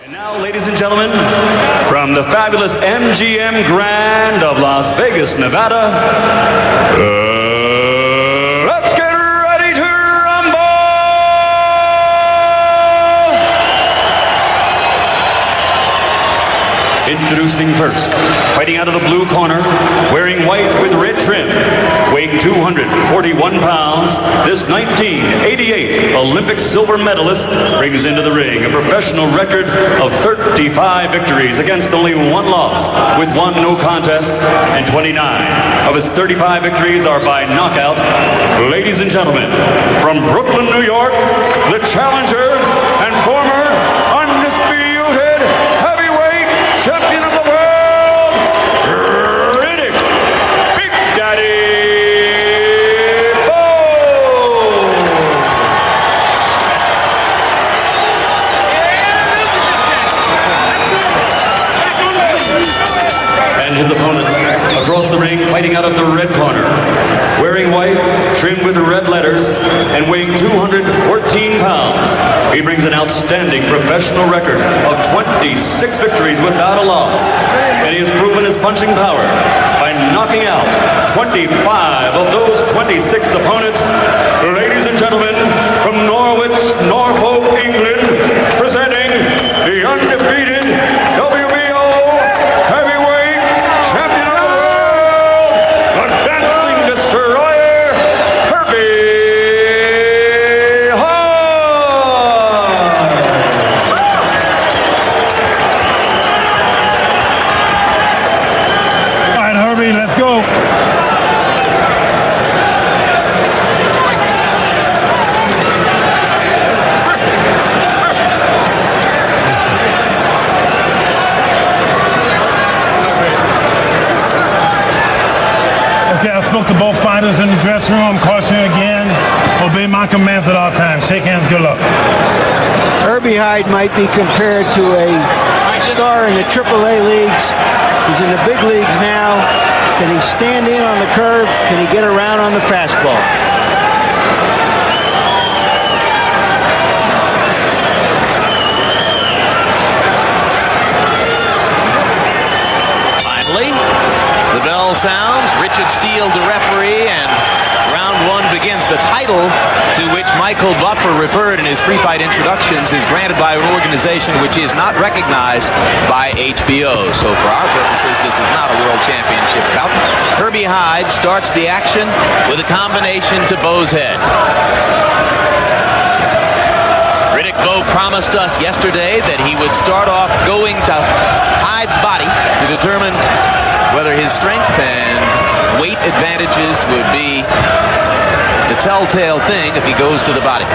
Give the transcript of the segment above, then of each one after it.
And now, ladies and gentlemen, from the fabulous MGM Grand of Las Vegas, Nevada, let's get ready to rumble! Introducing first, fighting out of the blue corner, wearing white with red trim, weighing 241 pounds, this 1988 Olympic silver medalist brings into the ring a professional record of 35 victories against only one loss, with one no contest, and 29 of his 35 victories are by knockout. Ladies and gentlemen, from Brooklyn, New York, the challenger and former undisputed heavyweight champion of the world, Riddick Big Daddy Bowe. And his opponent across the ring, fighting out of the red corner, wearing white, trimmed with red letters, and weighing 214 pounds. He brings an outstanding professional record of 26 victories without a loss, and he has proven his punching power by knocking out 25 of those 26 opponents. Ladies and gentlemen, from Norwich, Norfolk, England, presenting the undefeated WBO heavyweight champion of the world, the dancing destroyer, HERBIE. All right, Herbie, let's go. Okay, I spoke to both fighters in the dressing room. Caution again. Obey my commands at all times. Shake hands. Good luck. Herbie Hyde might be compared to a star in the AAA leagues. He's in the big leagues now. Can he stand in on the curve? Can he get around on the fastball? Finally, the bell sounds. Richard Steele, the referee, and round one begins. The title to which Michael Buffer referred in his pre-fight introductions is granted by an organization which is not recognized by HBO. So for our purposes, this is not a world championship bout. Herbie Hyde starts the action with a combination to Bowe's head. Riddick Bowe promised us yesterday that he would start off going to Hyde's body to determine whether his strength and weight advantages would be the telltale thing if he goes to the body.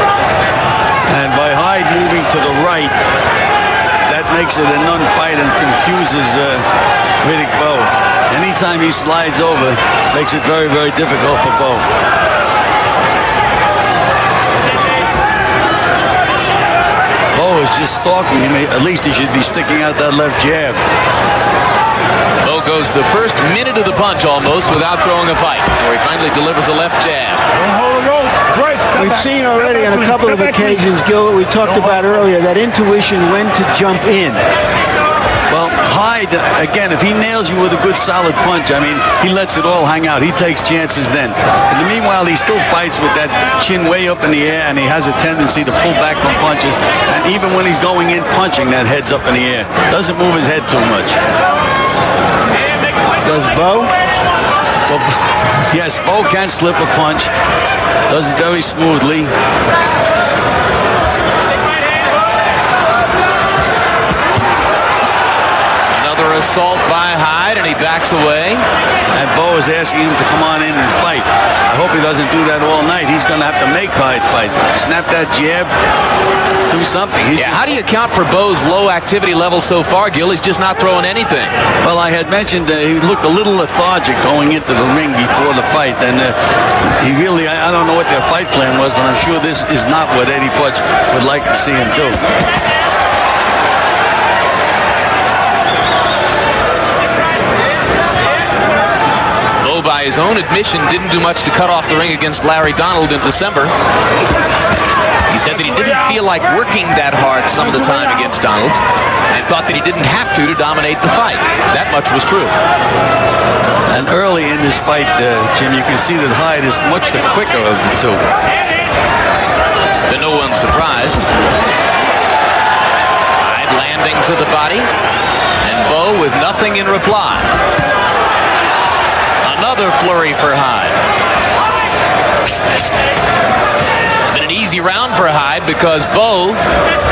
And by Hyde moving to the right, that makes it a non-fight and confuses Riddick Bowe. Anytime he slides over, makes it very, very difficult for Bowe. Bowe is just stalking him. At least he should be sticking out that left jab. Bowe goes the first minute of the punch almost without throwing a fight, where he finally delivers a left jab. Don't hold the rope. Break. Step We've back. seen Step already back, on a please. couple Step of back, please. occasions, Gil, we talked about earlier, that intuition when to jump in. Well, Hyde, again, if he nails you with a good solid punch, I mean, he lets it all hang out. He takes chances then. In the meanwhile, he still fights with that chin way up in the air, and he has a tendency to pull back from punches. And even when he's going in punching, that head's up in the air. Doesn't move his head too much. Does Bowe? Well, yes, Bowe can slip a punch. Does it very smoothly. Assault by Hyde, and he backs away. And Bowe is asking him to come on in and fight. I hope he doesn't do that all night. He's going to have to make Hyde fight. Snap that jab. Do something. How do you account for Bowe's low activity level so far, Gil? He's just not throwing anything. Well, I had mentioned that he looked a little lethargic going into the ring before the fight. And he really, I don't know what their fight plan was, but I'm sure this is not what Eddie Futch would like to see him do. By his own admission, didn't do much to cut off the ring against Larry Donald in December. He said that he didn't feel like working that hard some of the time against Donald and thought that he didn't have to dominate the fight. That much was true. And early in this fight, Jim, you can see that Hyde is much the quicker of the two. To no one's surprise. Hyde landing to the body, and Bowe with nothing in reply. Another flurry for Hyde. It's been an easy round for Hyde because Bowe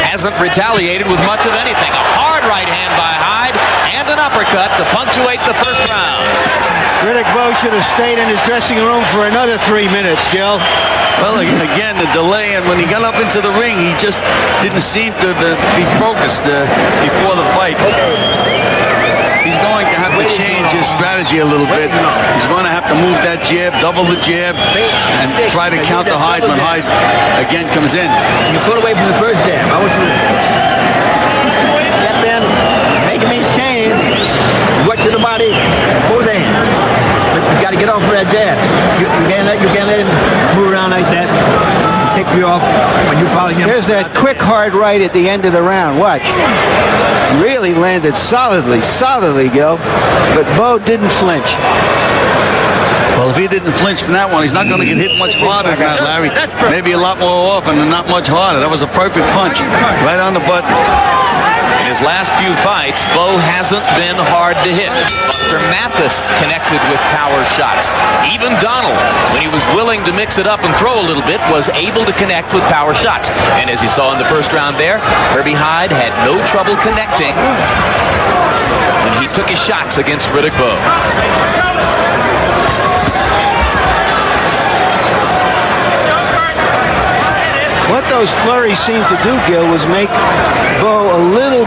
hasn't retaliated with much of anything. A hard right hand by Hyde and an uppercut to punctuate the first round. Riddick Bowe should have stayed in his dressing room for another 3 minutes, Gil. Well, again, the delay, and when he got up into the ring, he just didn't seem to be focused before the fight. He's going to have to change his strategy a little bit. He's going to have to move that jab, double the jab, and try to counter Hyde when Hyde again comes in. You pull away from the first jab. I want you to step in, make him exchange, work to the body, both hands. But you got to get off of that jab. You can't let him move around like that. Pick you off when you follow him. Here's that quick hard right at the end of the round. Watch. Really landed solidly, Gil. But Bowe didn't flinch. Well, if he didn't flinch from that one, he's not going to get hit much harder than that, Larry. Maybe a lot more often and not much harder. That was a perfect punch. Right on the button. In his last few fights, Bowe hasn't been hard to hit. Buster Mathis connected with power shots. Even Donald, when he was willing to mix it up and throw a little bit, was able to connect with power shots. And as you saw in the first round there, Herbie Hyde had no trouble connecting when he took his shots against Riddick Bowe. What those flurries seemed to do, Gil, was make Bowe a little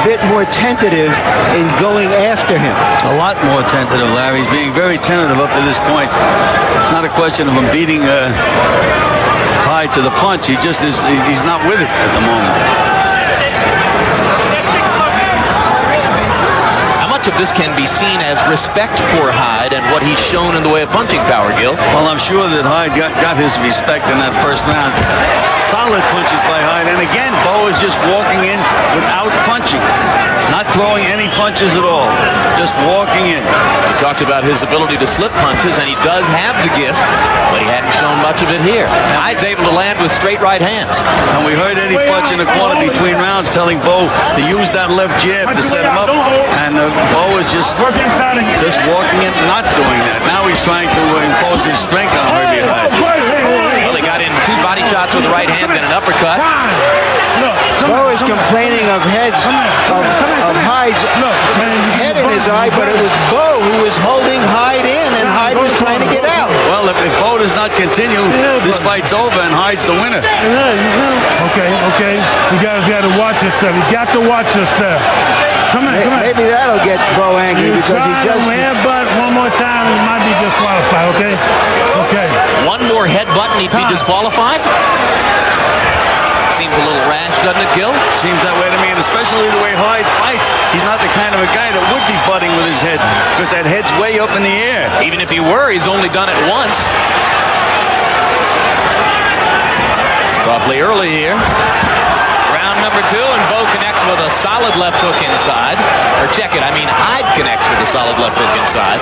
bit more tentative in going after him. A lot more tentative, Larry. He's being very tentative up to this point. It's not a question of him beating Hyde to the punch. He just is, he's not with it at the moment. Of this can be seen as respect for Hyde and what he's shown in the way of punching power, Gil. Well, I'm sure that Hyde got his respect in that first round. Solid punches by Hyde, and again, Bowe is just walking in without punching, not throwing any punches at all, just walking in. He talked about his ability to slip punches, and he does have the gift, but he hadn't shown much of it here. Hyde's able to land with straight right hands. And we heard Eddie Futch in the corner between rounds telling Bowe to use that left jab to set him up, and Bowe is just walking in, not doing that. Now he's trying to impose his strength on Herbie Hyde. Well, they got in two body shots with the right hand, then an uppercut. Bowe is complaining of Hyde's head in his eye, but it was Bowe who was holding Hyde in, and Hyde was trying to get out. Well, if Bowe does not continue, this fight's over, and Hyde's the winner. Okay. You guys got to watch yourself. You got to watch yourself. Come on. Maybe that'll get Bowe angry because he just... headbutt one more time, he might be disqualified, okay? Okay. One more headbutt and he'd be disqualified? Seems a little rash, doesn't it, Gil? Seems that way to me, and especially the way Hyde fights. He's not the kind of a guy that would be butting with his head because that head's way up in the air. Even if he were, he's only done it once. It's awfully early here. Round number 2, and Bowe connects with a solid left hook inside. Or check it, Hyde connects with a solid left hook inside.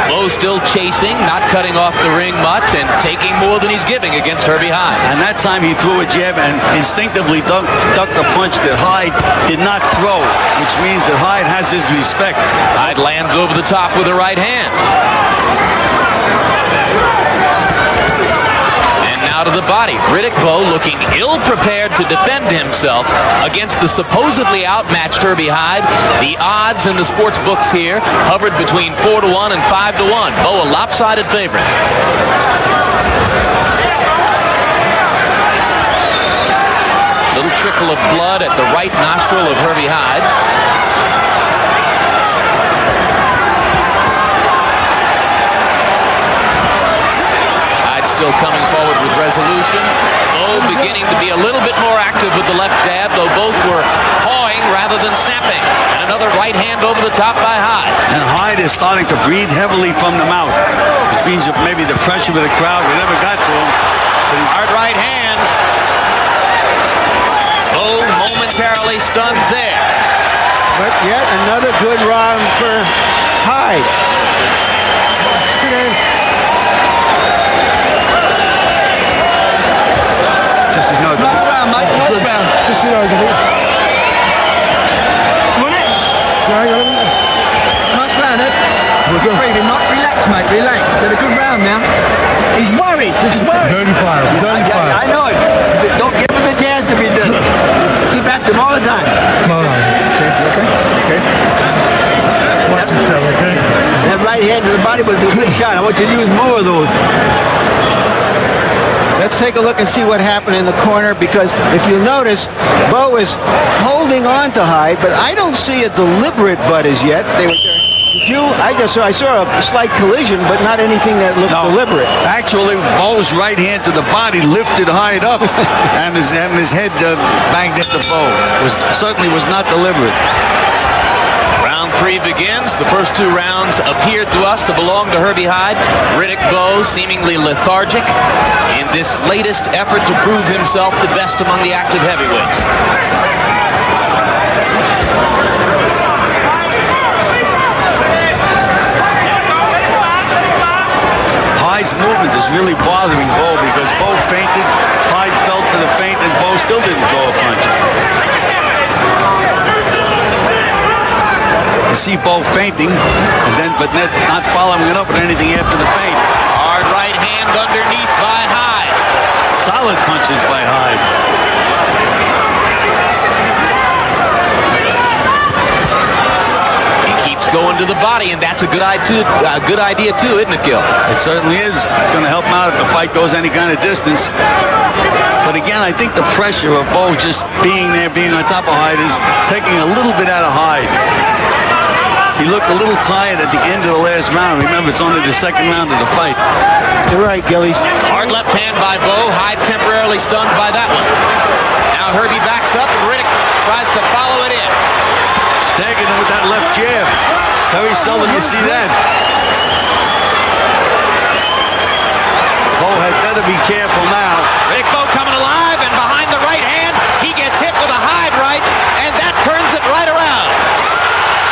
Bowe still chasing, not cutting off the ring much, and taking more than he's giving against Herbie Hyde. And that time he threw a jab and instinctively ducked the punch that Hyde did not throw, which means that Hyde has his respect. Hyde lands over the top with a right hand. Out of the body. Riddick Bowe looking ill-prepared to defend himself against the supposedly outmatched Herbie Hyde. The odds in the sports books here hovered between 4-1 and 5-1. Bowe a lopsided favorite. Little trickle of blood at the right nostril of Herbie Hyde. Still coming forward with resolution. Bowe beginning to be a little bit more active with the left jab, though both were pawing rather than snapping. And another right hand over the top by Hyde. And Hyde is starting to breathe heavily from the mouth. Which means that maybe the pressure of the crowd never got to him. Hard right hand. Bowe momentarily stunned there. But yet another good round for Hyde. Nice round, mate. Nice round. Just you know, Won it? Nice round, Ed. Breathing, Mike. Relax, mate. Relax. Had a good round now. He's worried. He's worried. Dirty fire. Dirty fire. I know it. Don't give him the chance to be dirty. Keep after him all the time. Okay. Watch yourself, okay? That right hand to the body was a good shot. I want you to use more of those. Let's take a look and see what happened in the corner, because if you notice, Bowe is holding on to Hyde, but I don't see a deliberate butt as yet. Did you? I saw a slight collision, but not anything that looked deliberate. Actually, Bowe's right hand to the body lifted Hyde up, and his head banged into Bowe. Certainly was not deliberate. Round 3 begins. The first 2 rounds appeared to us to belong to Herbie Hyde. Riddick Bowe seemingly lethargic in this latest effort to prove himself the best among the active heavyweights. Hyde's movement is really bothering Bowe because Bowe fainted, Hyde fell for the feint, and Bowe still didn't throw a punch. You see Bowe fainting, but not following it up with anything after the feint. Hard right hand underneath by Hyde. Solid punches by Hyde. He keeps going to the body, and that's a good idea too, isn't it, Gil? It certainly is. It's going to help him out if the fight goes any kind of distance. But again, I think the pressure of Bowe just being there, being on top of Hyde, is taking a little bit out of Hyde. He looked a little tired at the end of the last round. Remember, it's only the second round of the fight. You're right, Gillies. Hard left hand by Bowe. Hyde temporarily stunned by that one. Now Herbie backs up, and Riddick tries to follow it in. Staggering him with that left jab. Very seldom you see that. Bowe had better be careful now. Riddick Bowe coming alive, and behind the right hand, he gets hit with a Hyde right, and that turns it right around.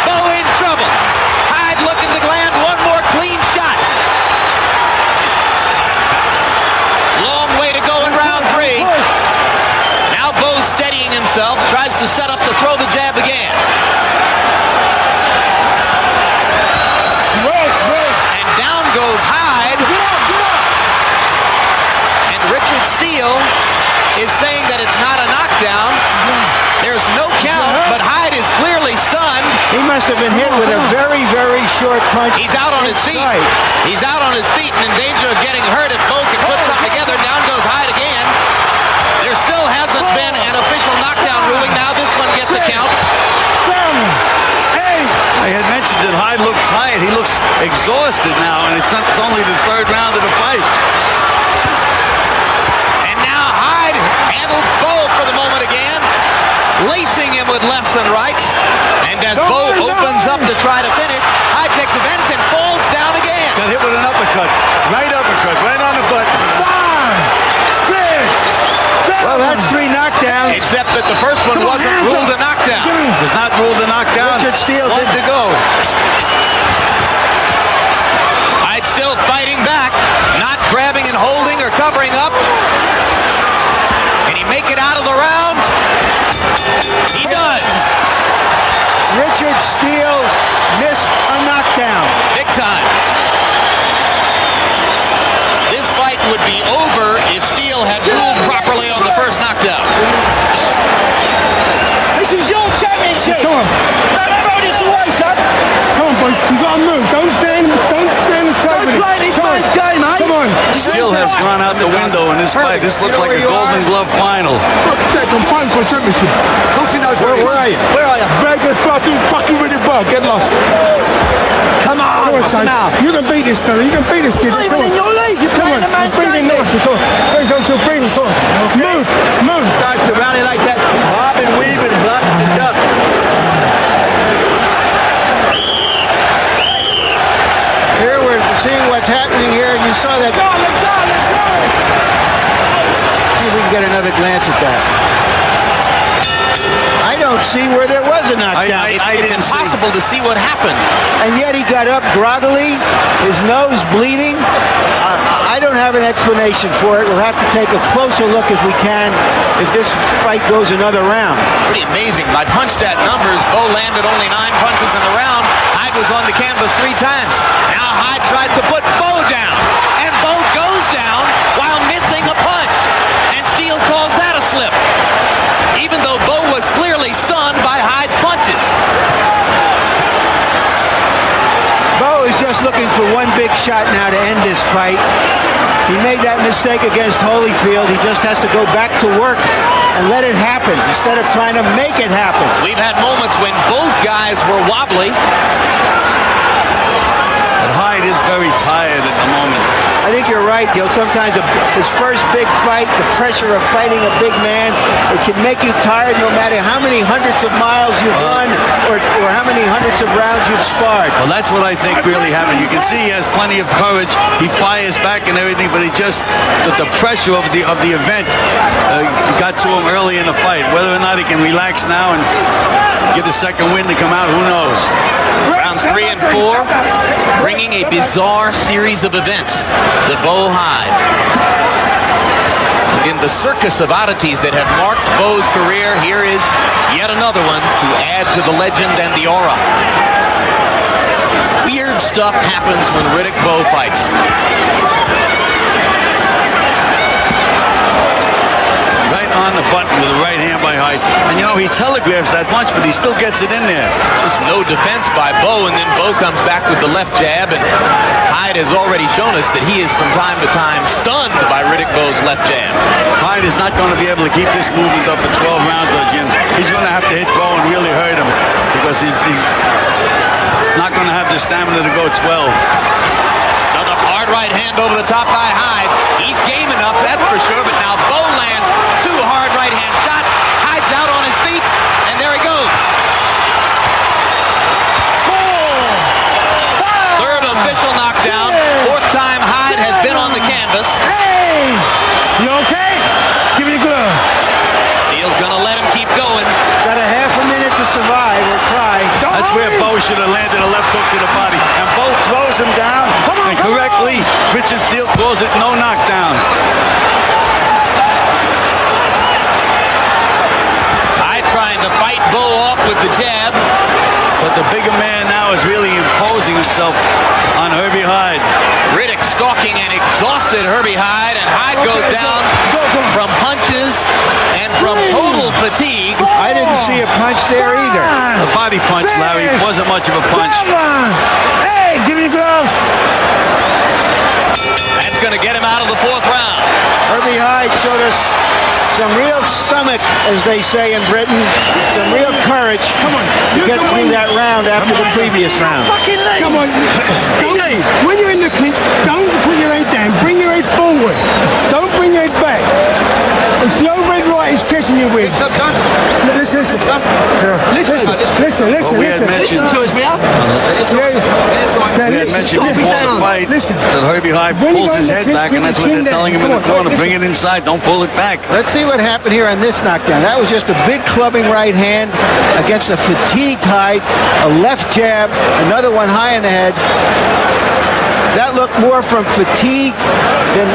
Bowe in trouble. Hyde looking to land one more clean shot. Long way to go in round 3. Now Bowe steadying himself, tries to set up to throw the jab again. And down goes Hyde. And Richard Steele is saying that it's not a knockdown. There's no count, but Hyde is clearly stunned. He must have been hit with a very, very short punch. He's out on his feet. inside. He's out on his feet and in danger of getting hurt if Bowe can put something together. Down goes Hyde again. There still hasn't been an official knockdown ruling. Now this one gets a count. I had mentioned that Hyde looked tired. He looks exhausted now, and it's only the 3rd round of the fight. And now Hyde handles Bowe for the moment again, lacing him with lefts and rights. And as Bowe opens up to try to finish, Hyde takes advantage and falls down again. Got hit with an uppercut. Right on the butt. Well, that's 3 knockdowns. Except that the first one wasn't ruled a knockdown. Was not ruled a knockdown. Richard Steele One did to go. Hyde still fighting back, not grabbing and holding or covering up. Can he make it out of the round? He does. Richard Steele missed a knockdown. Big time. This fight would be over if Steele had ruled properly on the first knockdown. This is your championship. Come on. Don't throw this away, son. Come on, boy. You gotta move. Don't stand and try Don't with play it. this Come on. man's game, mate. Come on. Skill has gone out the window in this fight. This looks like a Golden Glove final. Fuck's sake, I'm fighting for a championship. Of course he knows where are you? Where are you? Vegas fucking with the bug. Get lost. Come on. Come on, What's the son. matter? You can beat this fella. You can beat this kid. Not Come even on. in your league. You're Come playing on. the man's Bring him game. nicely. Come on. There goes your breathing. Come on. Move. Move. Starts to rally like that. Bobbing, weaving, blood, duck. Here we're seeing what's happening here. You saw that glance at that. I don't see where there was a knockdown. It's impossible to see what happened. And yet he got up groggily, his nose bleeding. I don't have an explanation for it. We'll have to take a closer look if we can, if this fight goes another round. Pretty amazing. By punch stat numbers, Bowe landed only 9 punches in the round. Hyde was on the canvas 3 times. Now Hyde tries to put Bowe down. And Bowe goes down while missing a punch. And Steele calls that a slip. Even though Bowe was clearly stunned by Hyde's punches. Bowe is just looking for one big shot now to end this fight. He made that mistake against Holyfield. He just has to go back to work and let it happen instead of trying to make it happen. We've had moments when both guys were wobbly. But Hyde is very tired at the moment. I think you're right, Gil. Sometimes his first big fight, the pressure of fighting a big man, it can make you tired no matter how many hundreds of miles you've run or how many hundreds of rounds you've sparred. Well, that's what I think really happened. You can see he has plenty of courage. He fires back and everything, but he just, the pressure of the event got to him early in the fight. Whether or not he can relax now and get the second win to come out, who knows? Rounds 3 and 4, bringing a bizarre series of events to Bowe Hyde. In the circus of oddities that have marked Bowe's career, here is yet another one to add to the legend and the aura. Weird stuff happens when Riddick Bowe fights. Right on the button with the right hand by Hyde. And you know, he telegraphs that punch, but he still gets it in there. Just no defense by Bowe, and then Bowe comes back with the left jab, and Hyde has already shown us that he is from time to time stunned by Riddick Bowe's left jab. Hyde is not going to be able to keep this movement up for 12 rounds, though, Jim. He's going to have to hit Bowe and really hurt him because he's not going to have the stamina to go 12. Another hard right hand over the top by Hyde. He's game enough, that's for sure, but now Bowe lands 2 hard right hand shots. Hyde's out on his feet, and there he goes. Third official knockdown. 4th time Hyde has been on the canvas. Hey! You okay? Give me the glove. Steele's gonna let him keep going. Got a half a minute to survive or try. That's where Bowe should have landed a left hook to the body. And Bowe throws him down. And correctly, Richard Steele calls it no knockdown. Hyde trying to fight Bowe off with the jab. But the bigger man now is really imposing himself on Herbie Hyde. Riddick stalking an exhausted Herbie Hyde, and Hyde goes down from punches and from total fatigue. I didn't see a punch there either. The body punch, Larry, wasn't much of a punch. Hey, give me the gloves. That's going to get him out of the 4th round. Herbie Hyde showed us some real stomach, as they say in Britain, some real courage to get through that round after the previous round. Come on. When you're in the clinch, don't put your head down. Bring your head forward. Don't bring your head back. It's no red right he's catching you with. Listen, son. Listen. Listen. Well, we had mentioned, to us, man. we had mentioned before the fight that Herbie Hyde pulls his head back, and that's what they're telling him in the corner. Bring it inside. Don't pull it back. Let's see what happened here on this knockdown. That was just a big clubbing right hand against a fatigued Hyde, a left jab, another one high in the head. That looked more from fatigue than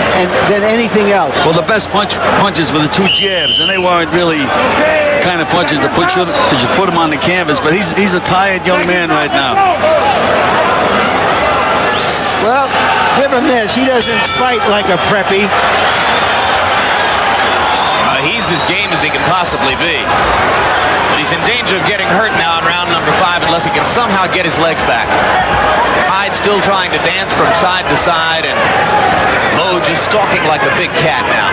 anything else. Well, the best punches were the 2 jabs, and they weren't really the kind of punches to put you him on the canvas. But he's a tired young man right now. Well, give him this. He doesn't fight like a preppy. He's as game as he can possibly be. But he's in danger of getting hurt now in round number 5 unless he can somehow get his legs back. Hyde still trying to dance from side to side, and Bowe just stalking like a big cat now.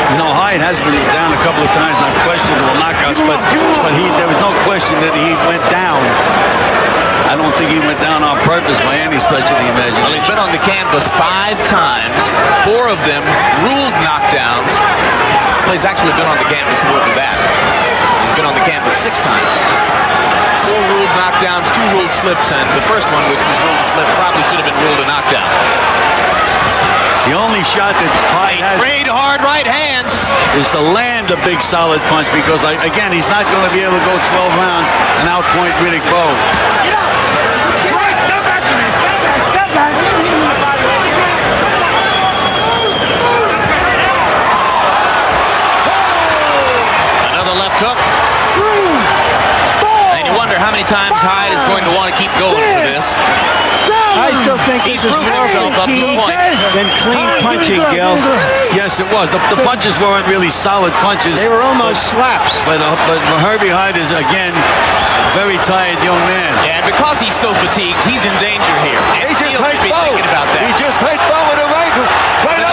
You know, Hyde has been down a couple of times on questionable knockouts, but there was no question that he went down. I don't think he went down on purpose by any stretch of the imagination. Well, he's been on the canvas 5 times, 4 of them ruled knockdowns. Well, he's actually been on the canvas more than that. He's been on the canvas 6 times. 4 ruled knockdowns, 2 ruled slips, and the first one, which was ruled a slip, probably should have been ruled a knockdown. The only shot that Hyde has Great hard right hands. is to land a big solid punch because, again, he's not going to be able to go 12 rounds and outpoint Riddick Bowe. Step back. Another left hook. 3, 4. And you wonder how many times Hyde is going to want to keep going for this. I still think He's this is proven more himself up to the fatigue point. than clean punching, Gil. Yes, it was. The punches weren't really solid punches. They were almost slaps. But Herbie Hyde is, again, a very tired young man. And because he's so fatigued, he's in danger here. And He just Steele hit should be Bowe. thinking about that. He just hit Bowe with a right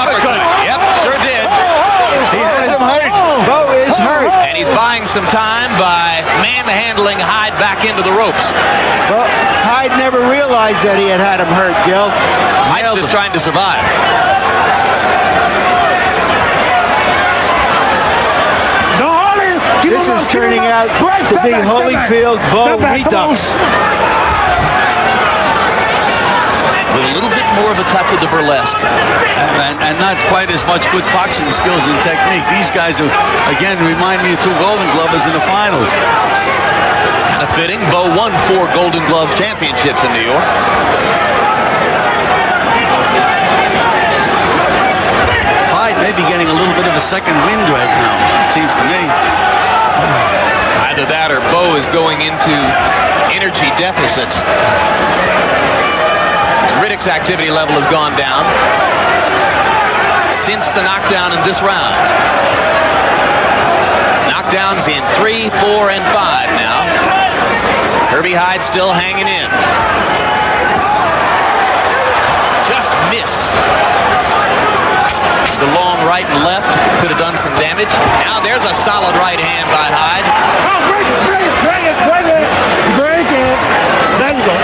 uppercut. Yep, sure did. He has him hurt. Bowe is hurt. And he's buying some time by manhandling Hyde back into the ropes. Well, Hyde never realized that he had him hurt, Gil. Hyde's just trying to survive. Don't hold him. Keep This him is up, keep him turning up. out Break, to step be back, step back. Holyfield Bowe Step back, come on. redux. With a little bit more of a touch of the burlesque. And not quite as much good boxing skills and technique. These guys, again, remind me of two Golden Glovers in the finals. Kind of fitting. Bowe won 4 Golden Gloves championships in New York. Hyde may be getting a little bit of a second wind right now, seems to me. Either that or Bowe is going into energy deficit. Riddick's activity level has gone down since the knockdown in this round. Knockdowns in 3, 4, and 5 now. Herbie Hyde still hanging in. Just missed. The long right and left could have done some damage. Now there's a solid right hand by Hyde. Oh, break it, break it, break it, break it. Break it. There you go.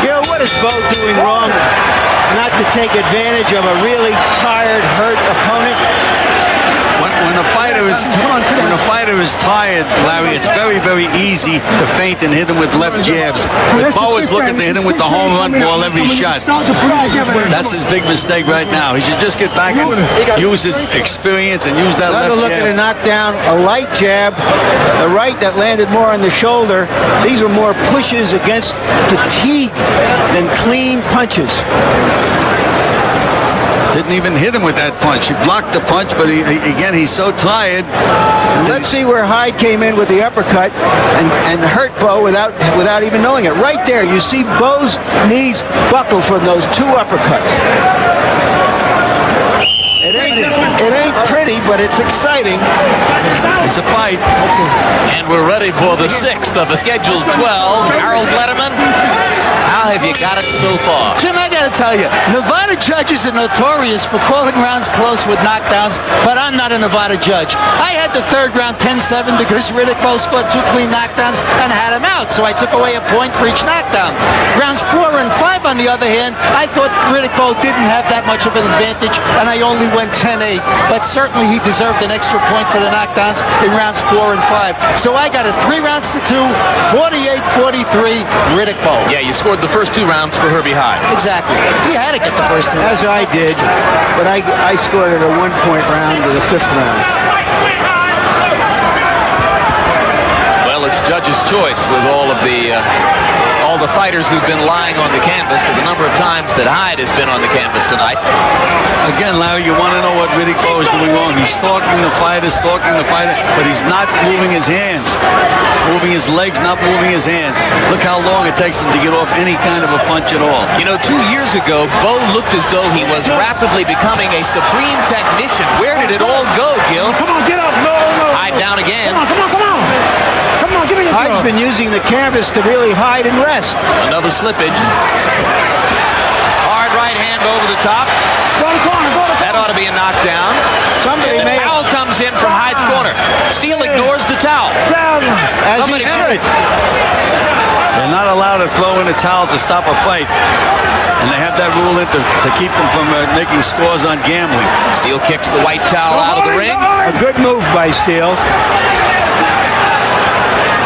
Gil, what is Bowe doing wrong not to take advantage of a really tired, hurt opponent? When a fighter is tired, Larry, it's very, very easy to feint and hit him with left jabs. But Bowe is looking to hit him with the home run ball every shot. That's his big mistake right now. He should just get back and use his experience and use that Another left look at a jab. knockdown, a light jab, the right that landed more on the shoulder. These were more pushes against fatigue than clean punches. Didn't even hit him with that punch. He blocked the punch, but again, he's so tired. Let's see where Hyde came in with the uppercut and hurt Bowe without even knowing it. Right there, you see Bowe's knees buckle from those 2 uppercuts. It ain't pretty, but it's exciting. It's a fight. And we're ready for the 6th of a scheduled 12. Harold Letterman, how have you got it so far? Jim, I gotta tell you, Nevada judges are notorious for calling rounds close with knockdowns, but I'm not a Nevada judge. I had the 3rd round 10-7 because Riddick Bowe scored 2 clean knockdowns and had him out, so I took away a point for each knockdown. Rounds 4 and 5, on the other hand, I thought Riddick Bowe didn't have that much of an advantage, and I only went 10-8, but certainly he deserved an extra point for the knockdowns in rounds 4 and 5. So I got it 3 rounds to 2, 48-43, Riddick Bowe. Yeah, you scored the first 2 rounds for Herbie Hyde. Exactly. He had to get the first 2 rounds. As I did, but I scored it a 1-point round with a 5th round. Well, it's judge's choice with all the fighters who've been lying on the canvas, or the number of times that Hyde has been on the canvas tonight. Again, Larry, you want to know what Riddick Bowe is doing wrong. He's stalking the fighter, but he's not moving his hands. Moving his legs, not moving his hands. Look how long it takes him to get off any kind of a punch at all. You know, 2 years ago, Bowe looked as though he was rapidly becoming a supreme technician. Where did it all go, Gil? Come on, get up. No. Hyde down again. Come on. Come on, give me a Hyde's throw. been using the canvas to really hide and rest. Another slippage. Hard right hand over the top. Go to the corner, go to the That ought to be a knockdown. Somebody The may towel comes in from Hyde's corner. Steele ignores the towel. corner. as he somebody should. They're not allowed to throw in a towel to stop a fight. And they have that rule in to keep them from making scores on gambling. Steele kicks the white towel out of the ring. A good move by Steele.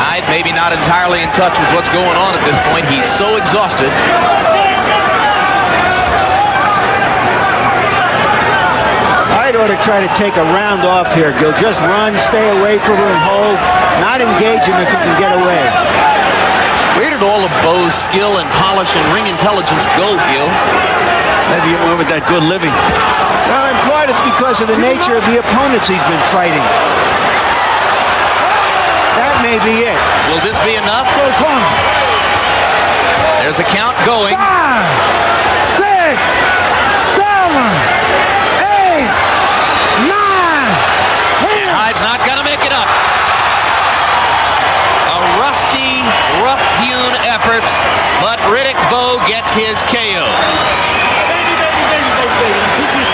Hyde maybe not entirely in touch with what's going on at this point. He's so exhausted. Hyde ought to try to take a round off here, Gil. Just run, stay away from him, hold, not engage him if he can get away. Where did all of Bowe's skill and polish and ring intelligence go, Gil? Maybe he went with that good living. Well, in part it's because of the nature of the opponents he's been fighting. That may be it. Will this be enough? There's a count going. 5, 6, 7, 8, 9, 10. Hyde's not going to make it up. A rusty, rough-hewn effort, but Riddick Bowe gets his KO.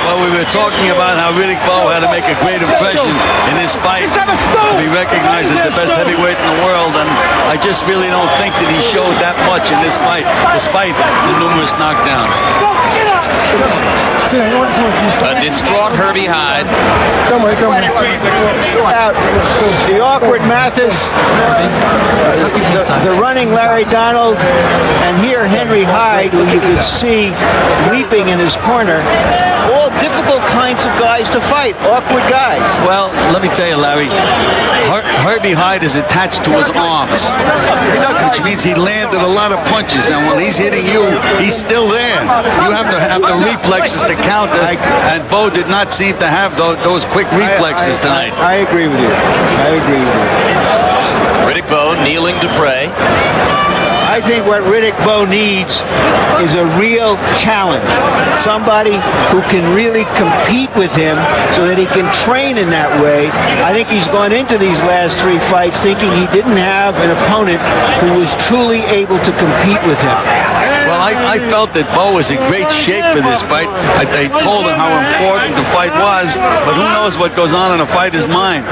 Well, we were talking about how Riddick Bowe had to make a great impression in this fight to be recognized as the best heavyweight in the world, and I just really don't think that he showed that much in this fight, despite the numerous knockdowns. A distraught Herbie Hyde. Out the awkward Mathis, the running Larry Donald, and here Henry Hyde, who you could see weeping in his corner. All difficult kinds of guys to fight, awkward guys. Well, let me tell you, Larry, Herbie Hyde is attached to his arms, which means he landed a lot of punches, and when he's hitting you, he's still there. You have to have the reflexes to counter, and Bowe did not seem to have those quick reflexes tonight. I agree with you. I agree with you. Riddick Bowe kneeling to pray. I think what Riddick Bowe needs is a real challenge. Somebody who can really compete with him so that he can train in that way. I think he's gone into these last 3 fights thinking he didn't have an opponent who was truly able to compete with him. Well, I felt that Bowe was in great shape for this fight. They told him how important the fight was, but who knows what goes on in a fighter's mind.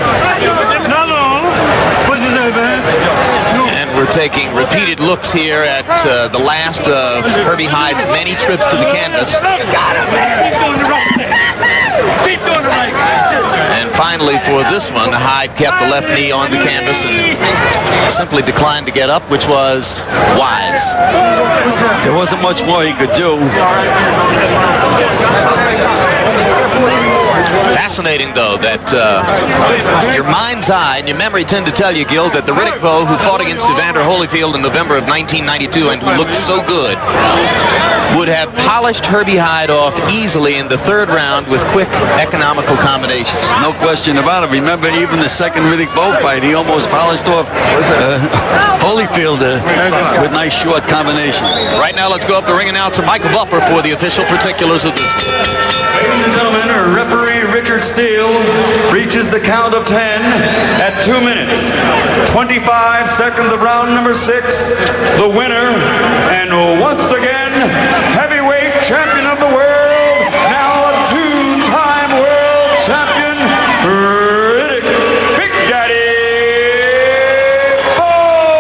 And we're taking repeated looks here at the last of Herbie Hyde's many trips to the canvas. And finally, for this one, Hyde kept the left knee on the canvas and simply declined to get up, which was wise. There wasn't much more he could do. Fascinating, though, that your mind's eye and your memory tend to tell you, Gil, that the Riddick Bowe who fought against Evander Holyfield in November of 1992 and who looked so good would have polished Herbie Hyde off easily in the 3rd round with quick, economical combinations. No question about it. Remember, even the second Riddick Bowe fight, he almost polished off Holyfield with nice short combinations. Right now, let's go up to ring announcer Michael Buffer for the official particulars of this. Ladies and gentlemen, referee Richard Steele reaches the count of 10 at 2 minutes, 25 seconds of round number 6. The winner, and once again, heavyweight champion of the world, now a 2-time world champion, Riddick Big Daddy Bowe.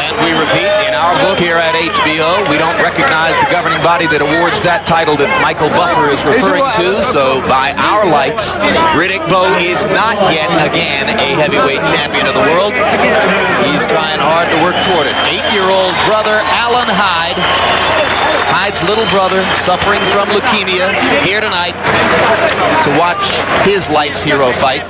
And we repeat, in our book here at HBO, we don't recognize the governing body that awards that title that Michael Buffer is referring to, so by our lights, Riddick Bowe is not yet again a heavyweight champion of the world. He's trying hard to work toward it. 8-year-old brother Alan Hyde, Hyde's little brother, suffering from leukemia, here tonight to watch his life's hero fight.